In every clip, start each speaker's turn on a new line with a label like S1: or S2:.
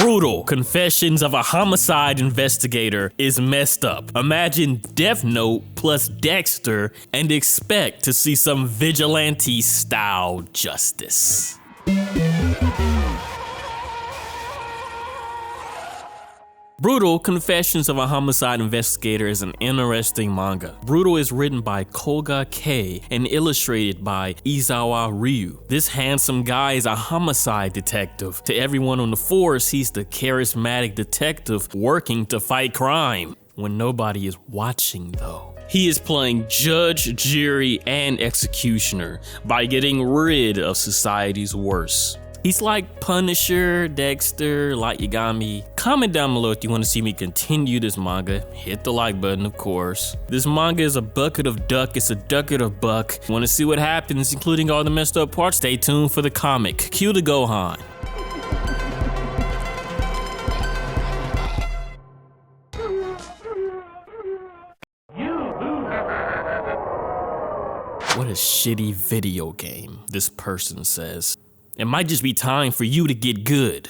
S1: Brutal Confessions of a Homicide Investigator is messed up. Imagine Death Note plus Dexter and expect to see some vigilante-style justice. Brutal Confessions of a Homicide Investigator is an interesting manga. Brutal is written by Koga Kei and illustrated by Izawa Ryu. This handsome guy is a homicide detective. To everyone on the force, he's the charismatic detective working to fight crime when nobody is watching though. He is playing judge, jury, and executioner by getting rid of society's worst. He's like Punisher, Dexter, Light Yagami. Comment down below if you want to see me continue this manga. Hit the like button, of course. This manga is a bucket of duck, it's a ducket of buck. Want to see what happens, including all the messed up parts? Stay tuned for the comic. Cue the Gohan. What a shitty video game, this person says. It might just be time for you to get good.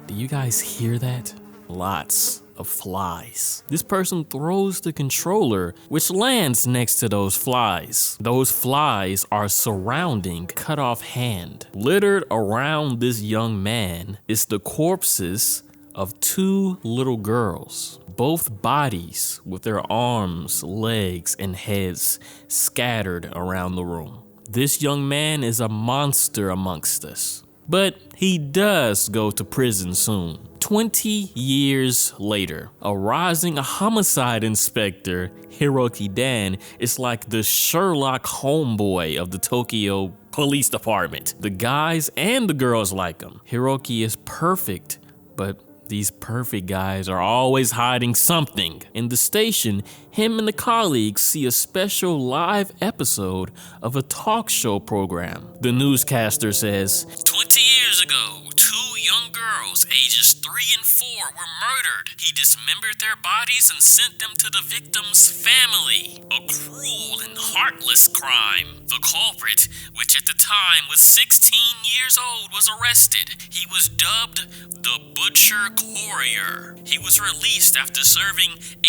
S1: Do you guys hear that? Lots of flies. This person throws the controller, which lands next to those flies. Those flies are surrounding cut off hand. Littered around this young man is the corpses of two little girls. Both bodies with their arms, legs, and heads scattered around the room. This young man is a monster amongst us, but he does go to prison soon. 20 years later, a rising homicide inspector, Hiroki Dan, is like the Sherlock homeboy of the Tokyo Police Department. The guys and the girls like him. Hiroki is perfect, but these perfect guys are always hiding something. In the station, him and the colleagues see a special live episode of a talk show program. The newscaster says, 20 years ago, two young girls, ages 3 and 4, were murdered. He dismembered their bodies and sent them to the victim's family. A cruel and heartless crime. The culprit, which at the time was 16 years old, was arrested. He was dubbed the Butcher Courier. He was released after serving 18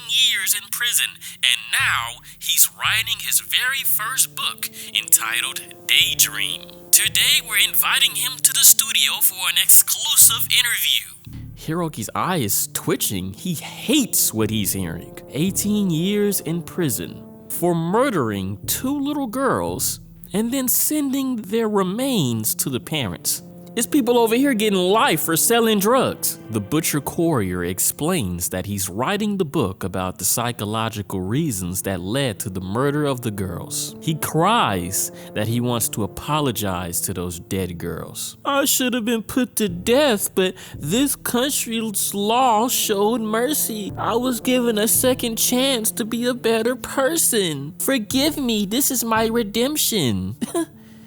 S1: years in prison, and now he's writing his very first book entitled Daydream. Today we're inviting him to the studio for an exclusive interview. Hiroki's eye is twitching. He hates what he's hearing. 18 years in prison for murdering two little girls and then sending their remains to the parents. It's people over here getting life for selling drugs. The Butcher Courier explains that he's writing the book about the psychological reasons that led to the murder of the girls. He cries that he wants to apologize to those dead girls. I should have been put to death, but this country's law showed mercy. I was given a second chance to be a better person. Forgive me, this is my redemption.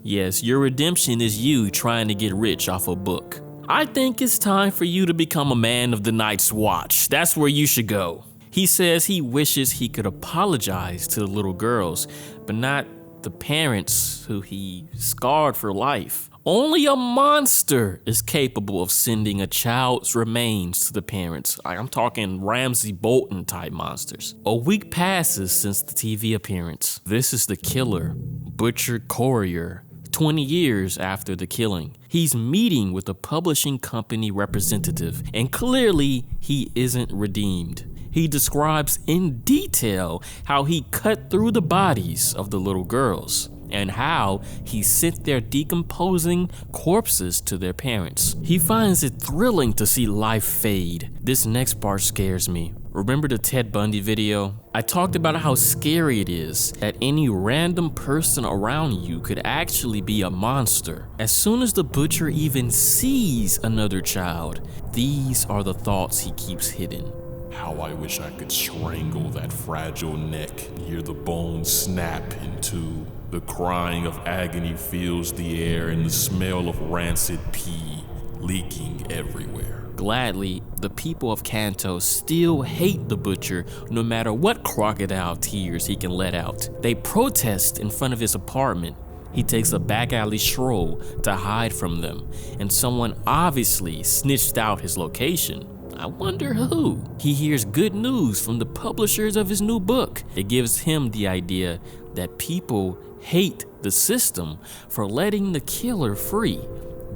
S1: Yes, your redemption is you trying to get rich off a book. I think it's time for you to become a man of the Night's Watch. That's where you should go. He says he wishes he could apologize to the little girls, but not the parents who he scarred for life. Only a monster is capable of sending a child's remains to the parents. I'm talking Ramsay Bolton type monsters. A week passes since the TV appearance. This is the killer, Butcher Courier. 20 years after the killing, he's meeting with a publishing company representative, and clearly he isn't redeemed. He describes in detail how he cut through the bodies of the little girls and how he sent their decomposing corpses to their parents. He finds it thrilling to see life fade. This next part scares me. Remember the Ted Bundy video? I talked about how scary it is that any random person around you could actually be a monster. As soon as the butcher even sees another child, these are the thoughts he keeps hidden.
S2: How I wish I could strangle that fragile neck, hear the bones snap in two. The crying of agony fills the air and the smell of rancid pee leaking everywhere.
S1: Gladly, the people of Kanto still hate the butcher no matter what crocodile tears he can let out. They protest in front of his apartment. He takes a back alley stroll to hide from them, and someone obviously snitched out his location. I wonder who. He hears good news from the publishers of his new book. It gives him the idea that people hate the system for letting the killer free,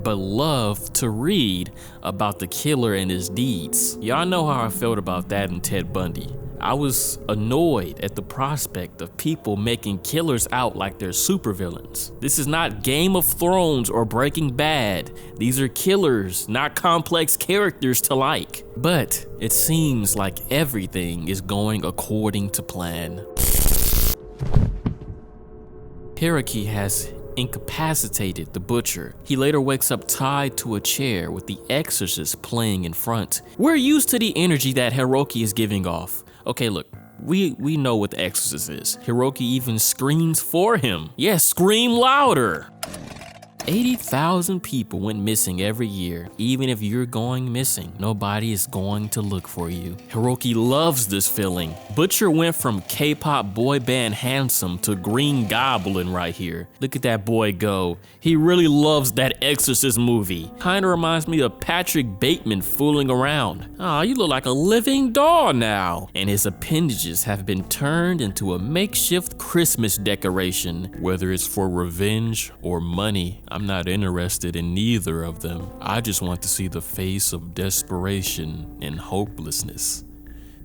S1: but love to read about the killer and his deeds. Y'all know how I felt about that in Ted Bundy. I was annoyed at the prospect of people making killers out like they're supervillains. This is not Game of Thrones or Breaking Bad. These are killers, not complex characters to like. But it seems like everything is going according to plan. Hiroki has incapacitated the butcher. He later wakes up tied to a chair with the exorcist playing in front. We're used to the energy that Hiroki is giving off. Okay, look, we know what the exorcist is. Hiroki even screams for him. Yes, scream louder. 80,000 people went missing every year. Even if you're going missing, nobody is going to look for you. Hiroki loves this feeling. Butcher went from K-pop boy band handsome to Green Goblin right here. Look at that boy go. He really loves that Exorcist movie. Kinda reminds me of Patrick Bateman fooling around. Aw, you look like a living doll now. And his appendages have been turned into a makeshift Christmas decoration. Whether it's for revenge or money, I'm not interested in neither of them. I just want to see the face of desperation and hopelessness.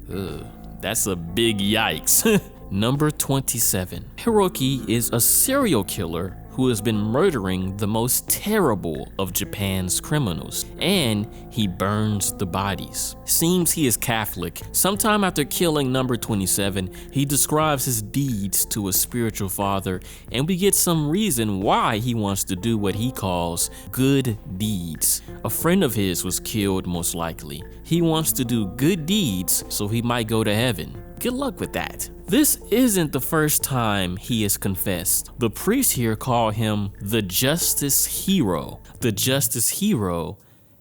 S1: Ugh, that's a big yikes. Number 27. Hiroki is a serial killer who has been murdering the most terrible of Japan's criminals, and he burns the bodies. Seems he is Catholic. Sometime after killing number 27, he describes his deeds to a spiritual father, and we get some reason why he wants to do what he calls good deeds. A friend of his was killed, most likely. He wants to do good deeds so he might go to heaven. Good luck with that. This isn't the first time he has confessed. The priest here called him the Justice Hero. The Justice Hero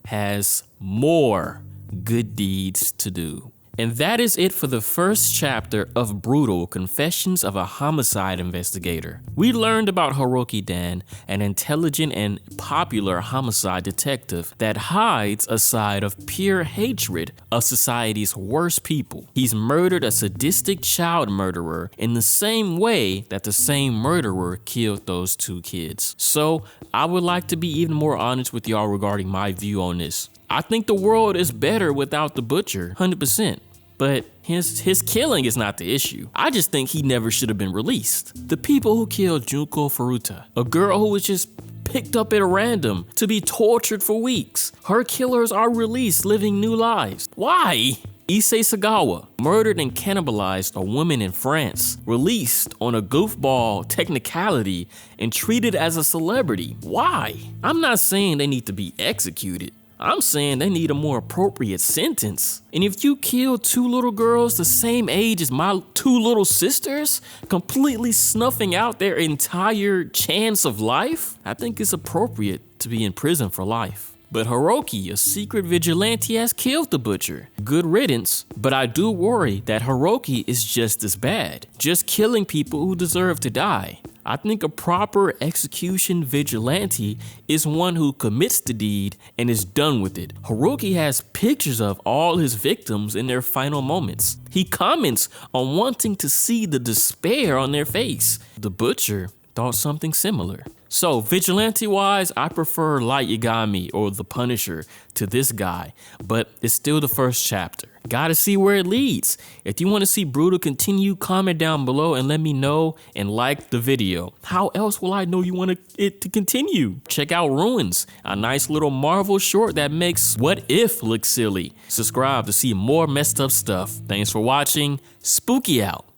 S1: has more good deeds to do. And that is it for the first chapter of Brutal: Confessions of a Homicide Investigator. We learned about Hiroki Dan, an intelligent and popular homicide detective that hides a side of pure hatred of society's worst people. He's murdered a sadistic child murderer in the same way that the same murderer killed those two kids. So I would like to be even more honest with y'all regarding my view on this. I think the world is better without the butcher, 100%. But his killing is not the issue. I just think he never should have been released. The people who killed Junko Furuta, a girl who was just picked up at random to be tortured for weeks. Her killers are released, living new lives. Why? Issei Sagawa murdered and cannibalized a woman in France, released on a goofball technicality and treated as a celebrity. Why? I'm not saying they need to be executed. I'm saying they need a more appropriate sentence. And if you kill two little girls the same age as my two little sisters, completely snuffing out their entire chance of life, I think it's appropriate to be in prison for life. But Hiroki, a secret vigilante, has killed the butcher. Good riddance, but I do worry that Hiroki is just as bad, just killing people who deserve to die. I think a proper execution vigilante is one who commits the deed and is done with it. Hiroki has pictures of all his victims in their final moments. He comments on wanting to see the despair on their face. The butcher thought something similar. So vigilante-wise, I prefer Light Yagami or The Punisher to this guy, but it's still the first chapter. Gotta see where it leads. If you want to see Brutal continue, comment down below and let me know and like the video. How else will I know you want it to continue? Check out Ruins, a nice little Marvel short that makes What If look silly. Subscribe to see more messed up stuff. Thanks for watching. Spooky out.